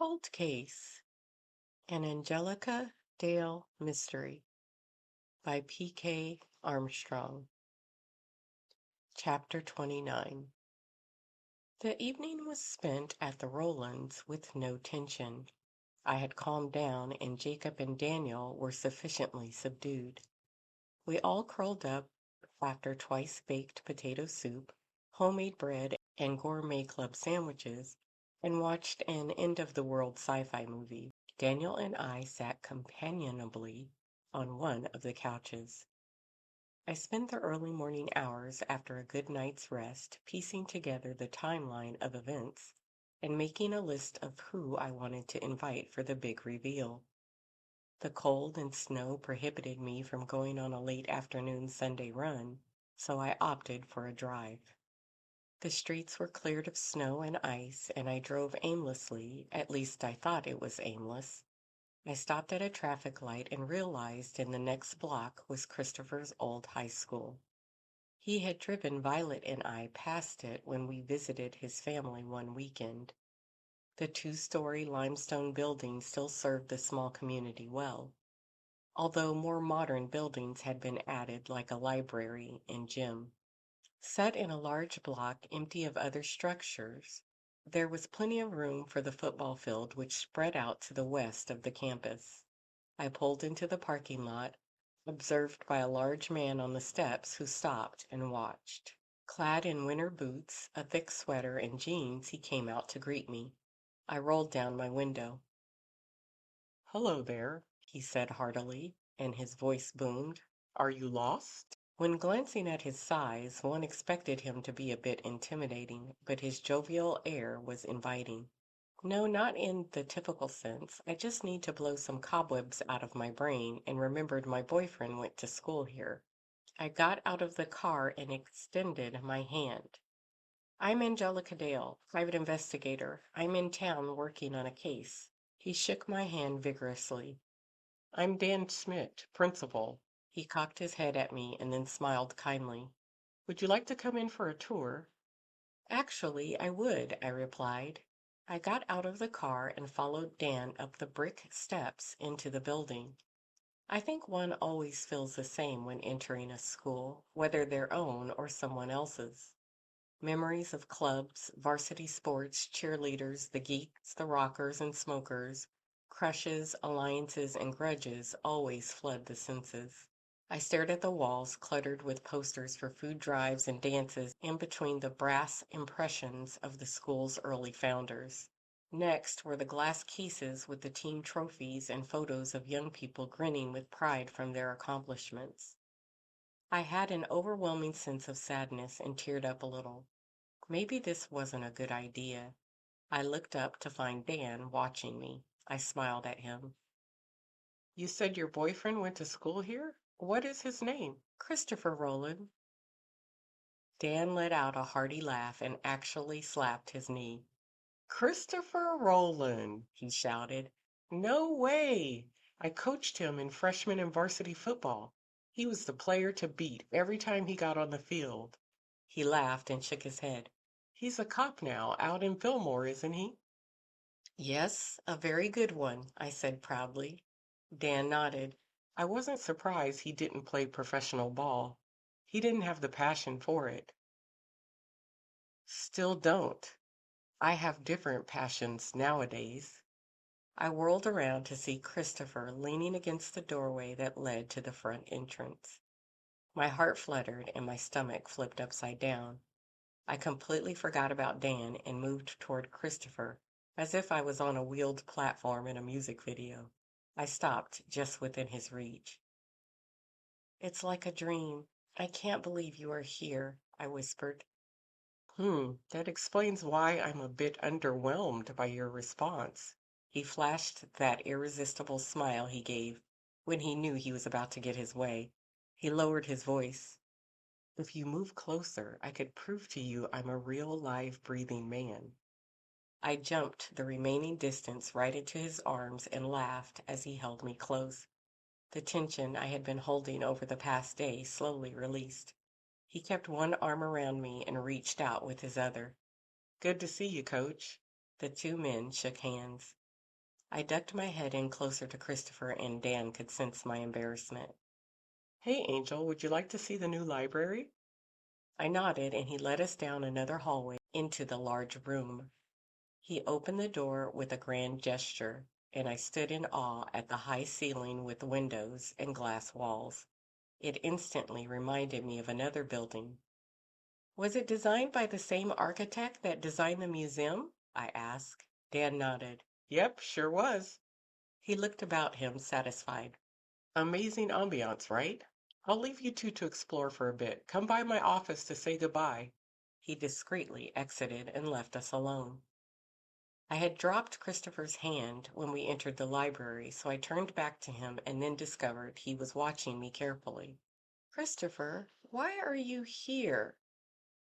Cold Case, an Angelica Dale Mystery by P.K. Armstrong. Chapter 29. The evening was spent at the Rolands with no tension. I had calmed down, and Jacob and Daniel were sufficiently subdued. We all curled up after twice-baked potato soup, homemade bread, and gourmet club sandwiches, and watched an end-of-the-world sci-fi movie. Daniel and I sat companionably on one of the couches. I spent the early morning hours after a good night's rest piecing together the timeline of events and making a list of who I wanted to invite for the big reveal. The cold and snow prohibited me from going on a late afternoon Sunday run, so I opted for a drive. The streets were cleared of snow and ice, and I drove aimlessly, at least I thought it was aimless. I stopped at a traffic light and realized in the next block was Christopher's old high school. He had driven Violet and I past it when we visited his family one weekend. The two-story limestone building still served the small community well, although more modern buildings had been added like a library and gym. Set in a large block empty of other structures, there was plenty of room for the football field which spread out to the west of the campus. I pulled into the parking lot, observed by a large man on the steps who stopped and watched. Clad in winter boots, a thick sweater, and jeans, he came out to greet me. I rolled down my window. "Hello there," he said heartily, and his voice boomed. "Are you lost?" When glancing at his size, one expected him to be a bit intimidating, but his jovial air was inviting. "No, not in the typical sense. I just need to blow some cobwebs out of my brain and remembered my boyfriend went to school here." I got out of the car and extended my hand. "I'm Angelica Dale, private investigator. I'm in town working on a case." He shook my hand vigorously. "I'm Dan Schmidt, principal." He cocked his head at me and then smiled kindly. "Would you like to come in for a tour?" "Actually, I would," I replied. I got out of the car and followed Dan up the brick steps into the building. I think one always feels the same when entering a school, whether their own or someone else's. Memories of clubs, varsity sports, cheerleaders, the geeks, the rockers and smokers, crushes, alliances, and grudges always flood the senses. I stared at the walls cluttered with posters for food drives and dances in between the brass impressions of the school's early founders. Next were the glass cases with the team trophies and photos of young people grinning with pride from their accomplishments. I had an overwhelming sense of sadness and teared up a little. Maybe this wasn't a good idea. I looked up to find Dan watching me. I smiled at him. "You said your boyfriend went to school here? What is his name?" "Christopher Roland." Dan let out a hearty laugh and actually slapped his knee. "Christopher Roland!" he shouted. "No way! I coached him in freshman and varsity football. He was the player to beat every time he got on the field." He laughed and shook his head. "He's a cop now, out in Fillmore, isn't he?" "Yes, a very good one," I said proudly. Dan nodded. "I wasn't surprised he didn't play professional ball. He didn't have the passion for it." "Still don't. I have different passions nowadays." I whirled around to see Christopher leaning against the doorway that led to the front entrance. My heart fluttered and my stomach flipped upside down. I completely forgot about Dan and moved toward Christopher, as if I was on a wheeled platform in a music video. I stopped just within his reach. "It's like a dream. I can't believe you are here," I whispered. That explains why I'm a bit underwhelmed by your response." He flashed that irresistible smile he gave when he knew he was about to get his way. He lowered his voice. "If you move closer, I could prove to you I'm a real live breathing man." I jumped the remaining distance right into his arms and laughed as he held me close. The tension I had been holding over the past day slowly released. He kept one arm around me and reached out with his other. "Good to see you, Coach." The two men shook hands. I ducked my head in closer to Christopher, and Dan could sense my embarrassment. Hey, Angel, would you like to see the new library? I nodded, and he led us down another hallway into the large room. He opened the door with a grand gesture, and I stood in awe at the high ceiling with windows and glass walls. It instantly reminded me of another building. Was it designed by the same architect that designed the museum? I asked. Dan nodded. Yep, sure was. He looked about him, satisfied. Amazing ambiance, right? I'll leave you two to explore for a bit. Come by my office to say goodbye. He discreetly exited and left us alone. I had dropped Christopher's hand when we entered the library, so I turned back to him and then discovered he was watching me carefully. Christopher, why are you here?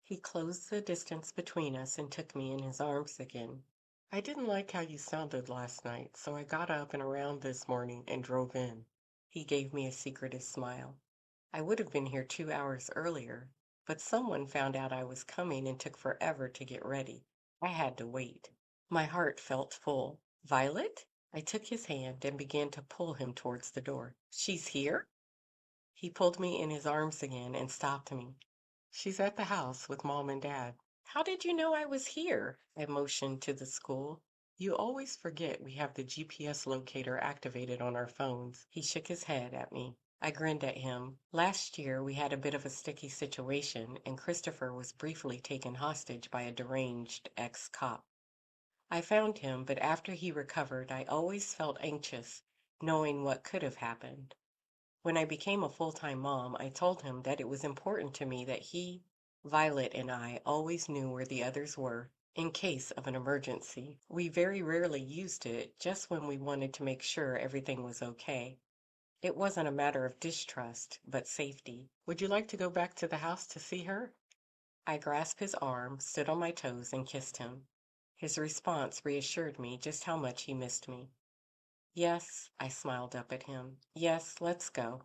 He closed the distance between us and took me in his arms again. I didn't like how you sounded last night, so I got up and around this morning and drove in. He gave me a secretive smile. I would have been here 2 hours earlier, but someone found out I was coming and took forever to get ready. I had to wait. My heart felt full. Violet? I took his hand and began to pull him towards the door. She's here? He pulled me in his arms again and stopped me. She's at the house with Mom and Dad. How did you know I was here? I motioned to the school. You always forget we have the GPS locator activated on our phones. He shook his head at me. I grinned at him. Last year we had a bit of a sticky situation, and Christopher was briefly taken hostage by a deranged ex-cop. I found him, but after he recovered, I always felt anxious, knowing what could have happened. When I became a full-time mom, I told him that it was important to me that he, Violet, and I always knew where the others were in case of an emergency. We very rarely used it, just when we wanted to make sure everything was okay. It wasn't a matter of distrust, but safety. Would you like to go back to the house to see her? I grasped his arm, stood on my toes, and kissed him. His response reassured me just how much he missed me. Yes, I smiled up at him. Yes, let's go.